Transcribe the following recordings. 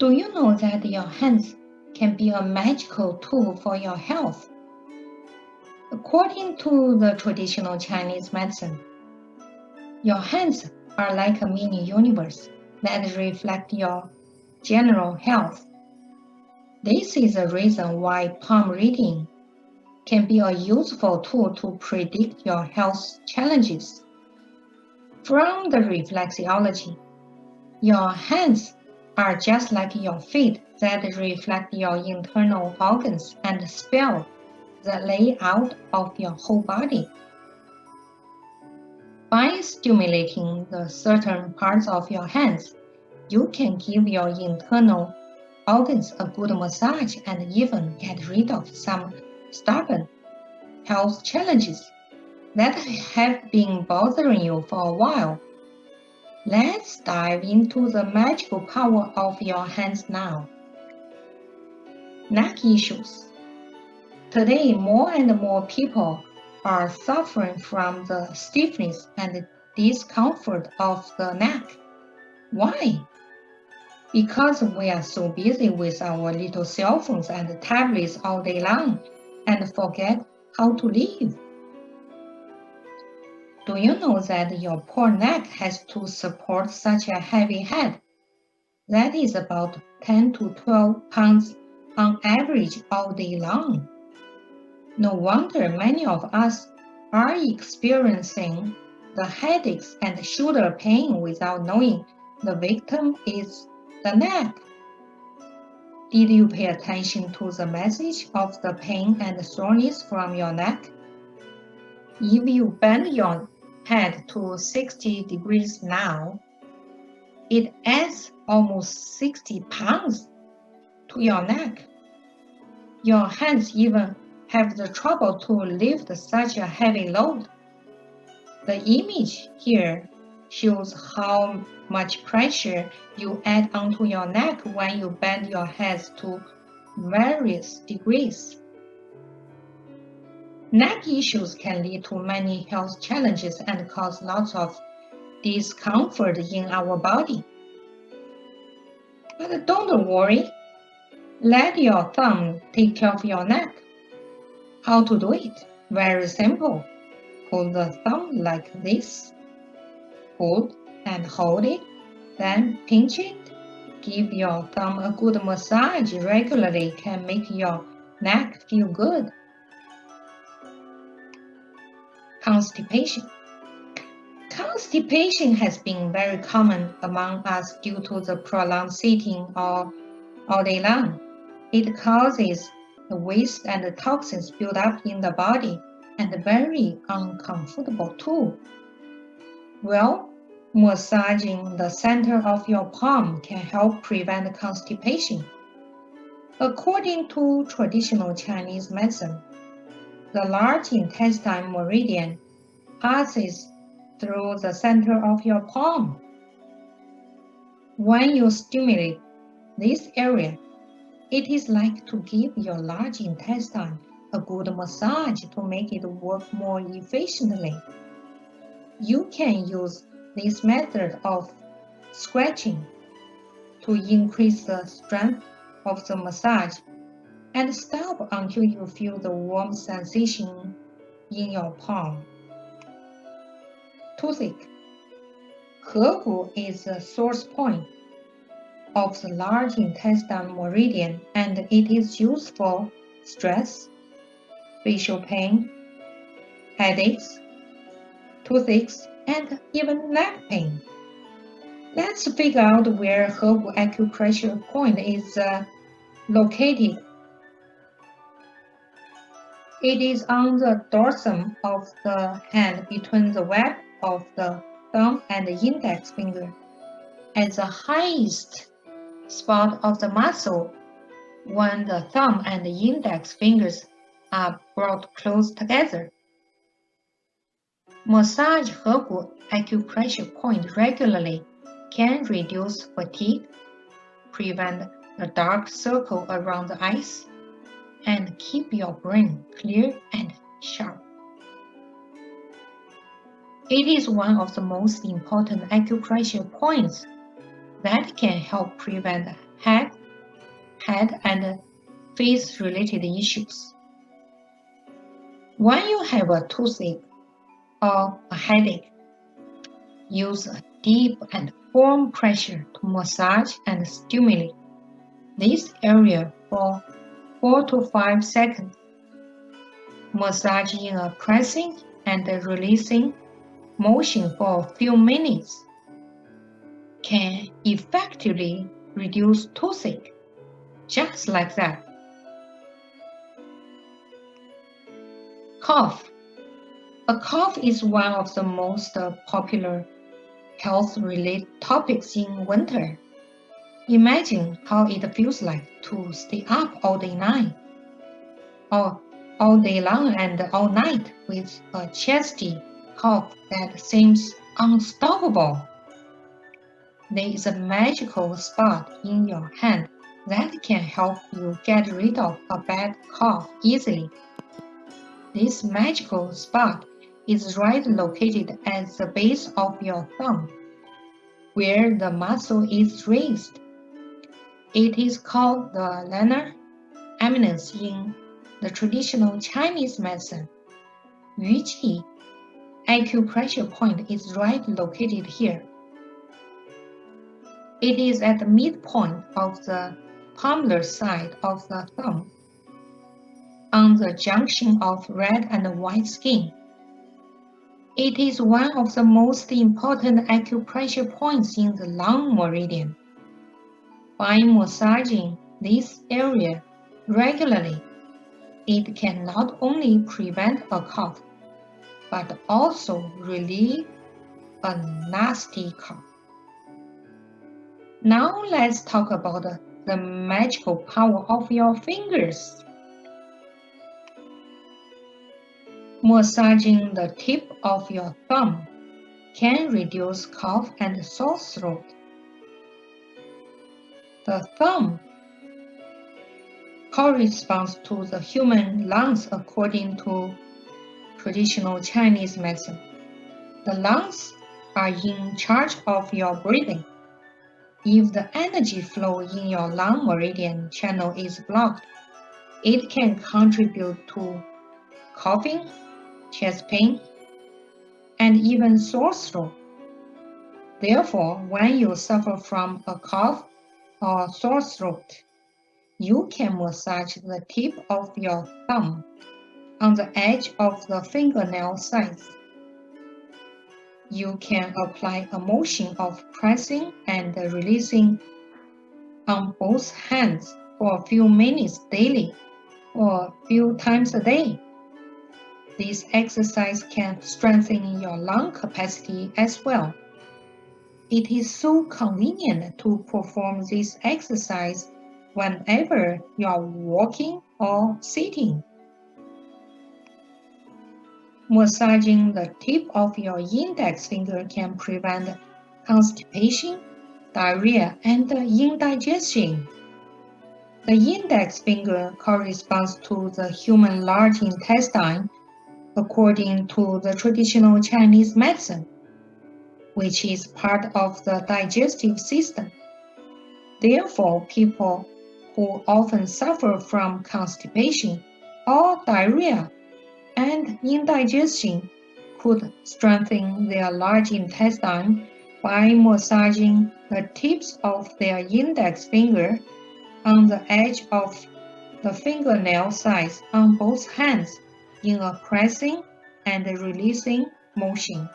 Do you know that your hands can be a magical tool for your health? According to the traditional Chinese medicine, your hands are like a mini universe that reflect your general health. This is the reason why palm reading can be a useful tool to predict your health challenges. From the reflexology, your hands are just like your feet that reflect your internal organs and spell the layout of your whole body. By stimulating the certain parts of your hands, you can give your internal organs a good massage and even get rid of some stubborn health challenges that have been bothering you for a while. Let's dive into the magical power of your hands now. Neck issues. Today, more and more people are suffering from the stiffness and discomfort of the neck. Why? Because we are so busy with our little cell phones and tablets all day long and forget how to live. Do you know that your poor neck has to support such a heavy head? That is about 10 to 12 pounds on average all day long. No wonder many of us are experiencing the headaches and shoulder pain without knowing the victim is the neck. Did you pay attention to the message of the pain and soreness from your neck? If you bend your head to 60 degrees now, it adds almost 60 pounds to your neck. Your hands even have the trouble to lift such a heavy load. The image here shows how much pressure you add onto your neck when you bend your head to various degrees. Neck issues can lead to many health challenges and cause lots of discomfort in our body. But don't worry, let your thumb take care of your neck. How to do it? Very simple. Hold the thumb like this. Hold and hold it, then pinch it. Give your thumb a good massage regularly can make your neck feel good. Constipation. Constipation has been very common among us due to the prolonged sitting all day long. It causes the waste and the toxins build up in the body and very uncomfortable too. Well, massaging the center of your palm can help prevent constipation. According to traditional Chinese medicine, the large intestine meridian passes through the center of your palm. When you stimulate this area, it is like to give your large intestine a good massage to make it work more efficiently. You can use this method of scratching to increase the strength of the massage and stop until you feel the warm sensation in your palm. Toothache. 颌骨 is the source point of the large intestine meridian and it is used for stress, facial pain, headaches, toothaches, and even neck pain. Let's figure out where 颌骨 acupressure point is located. It is on the dorsum of the hand between the web of the thumb and the index finger, at the highest spot of the muscle when the thumb and the index fingers are brought close together. Massage 颌骨 acupressure point regularly can reduce fatigue, prevent the dark circle around the eyes, and keep your brain clear and sharp. It is one of the most important acupressure points that can help prevent head head and face-related issues. When you have a toothache or a headache, use a deep and firm pressure to massage and stimulate this area for 4 to 5 seconds. Massage in a pressing and releasing motion for a few minutes can effectively reduce toothache, just like that. Cough. A cough is one of the most popular health-related topics in winter. Imagine how it feels like to stay up all day long, or all day long and all night with a chesty cough that seems unstoppable. There is a magical spot in your hand that can help you get rid of a bad cough easily. This magical spot is right located at the base of your thumb, where the muscle is raised. It is called the ulnar eminence in the traditional Chinese medicine. Yu Qi acupressure point is right located here. It is at the midpoint of the palmar side of the thumb, on the junction of red and white skin. It is one of the most important acupressure points in the lung meridian. By massaging this area regularly, it can not only prevent a cough, but also relieve a nasty cough. Now let's talk about the magical power of your fingers. Massaging the tip of your thumb can reduce cough and sore throat. The thumb corresponds to the human lungs according to traditional Chinese medicine. The lungs are in charge of your breathing. If the energy flow in your lung meridian channel is blocked, it can contribute to coughing, chest pain, and even sore throat. Therefore, when you suffer from a cough or sore throat, you can massage the tip of your thumb on the edge of the fingernail size. You can apply a motion of pressing and releasing on both hands for a few minutes daily or a few times a day. This exercise can strengthen your lung capacity as well. It is so convenient to perform this exercise whenever you are walking or sitting. Massaging the tip of your index finger can prevent constipation, diarrhea, and indigestion. The index finger corresponds to the human large intestine according to the traditional Chinese medicine, which is part of the digestive system. Therefore, people who often suffer from constipation or diarrhea and indigestion could strengthen their large intestine by massaging the tips of their index finger on the edge of the fingernail size on both hands in a pressing and releasing motion.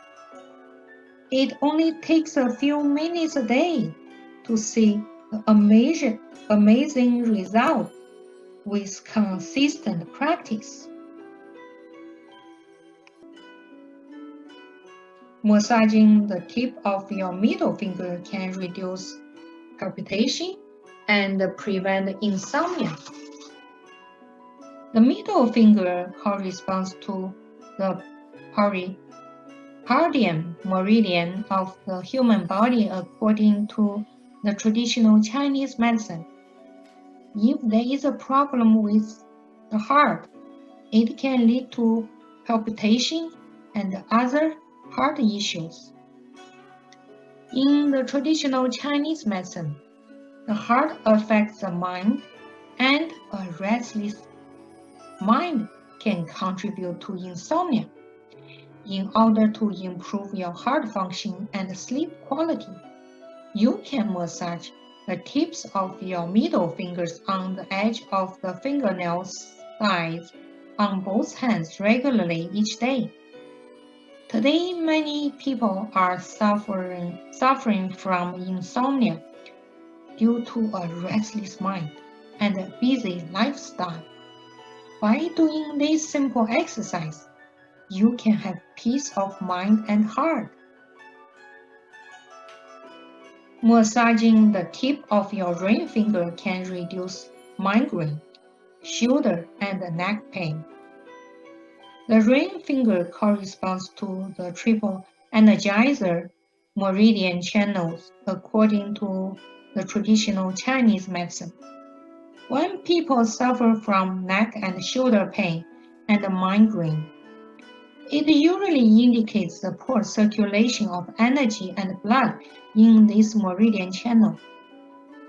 It only takes a few minutes a day to see the amazing result with consistent practice. Massaging the tip of your middle finger can reduce palpitation and prevent insomnia. The middle finger corresponds to the pericardium meridian of the human body according to the traditional Chinese medicine. If there is a problem with the heart, it can lead to palpitation and other heart issues. In the traditional Chinese medicine, the heart affects the mind and a restless mind can contribute to insomnia. In order to improve your heart function and sleep quality, you can massage the tips of your middle fingers on the edge of the fingernail sides on both hands regularly each day. Today, many people are suffering from insomnia due to a restless mind and a busy lifestyle. By doing this simple exercise, you can have peace of mind and heart. Massaging the tip of your ring finger can reduce migraine, shoulder, and neck pain. The ring finger corresponds to the triple energizer meridian channels according to the traditional Chinese medicine. When people suffer from neck and shoulder pain and migraine, it usually indicates the poor circulation of energy and blood in this meridian channel.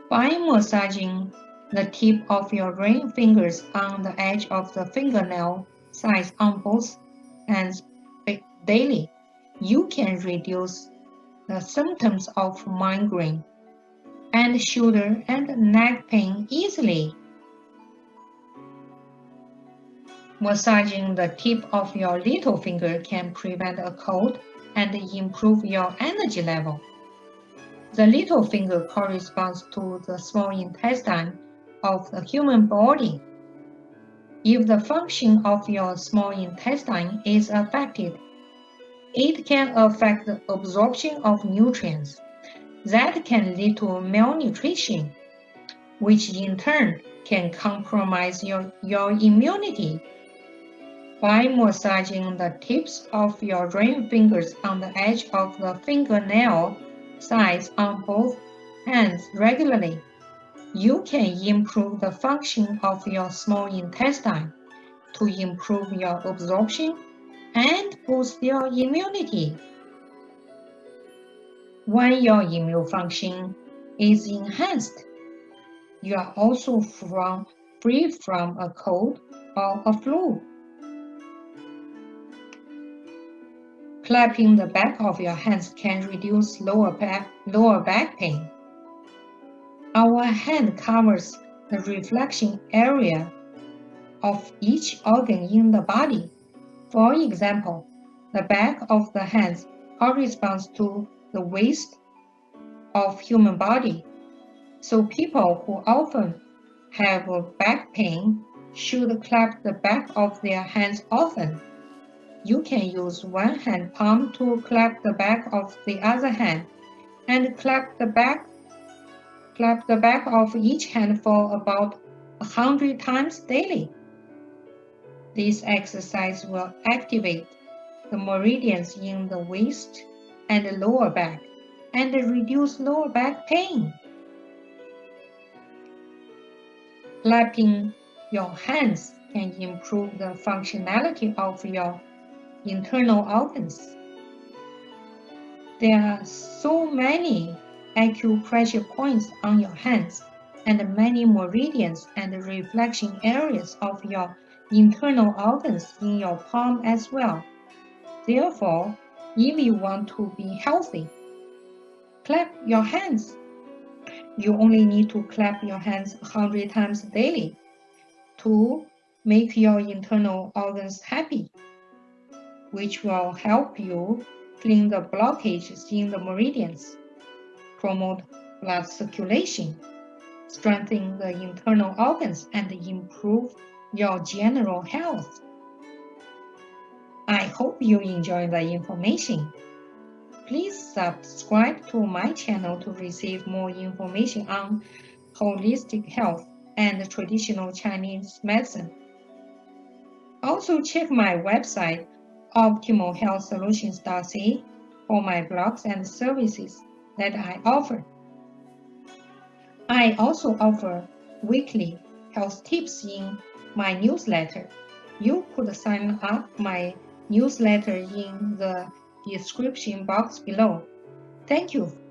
By massaging the tip of your ring fingers on the edge of the fingernail sides on both hands daily, you can reduce the symptoms of migraine and shoulder and neck pain easily. Massaging the tip of your little finger can prevent a cold and improve your energy level. The little finger corresponds to the small intestine of the human body. If the function of your small intestine is affected, it can affect the absorption of nutrients. That can lead to malnutrition, which in turn can compromise your immunity. By massaging the tips of your ring fingers on the edge of the fingernail sides on both hands regularly, you can improve the function of your small intestine to improve your absorption and boost your immunity. When your immune function is enhanced, you are also free from a cold or a flu. Clapping the back of your hands can reduce lower back pain. Our hand covers the reflection area of each organ in the body. For example, the back of the hands corresponds to the waist of human body. So people who often have back pain should clap the back of their hands often. You can use one hand palm to clap the back of the other hand and clap the back of each hand for about 100 times daily. This exercise will activate the meridians in the waist and the lower back and reduce lower back pain. Clapping your hands can improve the functionality of your internal organs. There are so many acupressure points on your hands and many meridians and reflection areas of your internal organs in your palm as well. Therefore, if you want to be healthy, clap your hands. You only need to clap your hands 100 times daily to make your internal organs happy, which will help you clean the blockages in the meridians, promote blood circulation, strengthen the internal organs, and improve your general health. I hope you enjoy the information. Please subscribe to my channel to receive more information on holistic health and traditional Chinese medicine. Also check my website optimalhealthsolutions.ca for my blogs and services that I offer. I also offer weekly health tips in my newsletter. You could sign up my newsletter in the description box below. Thank you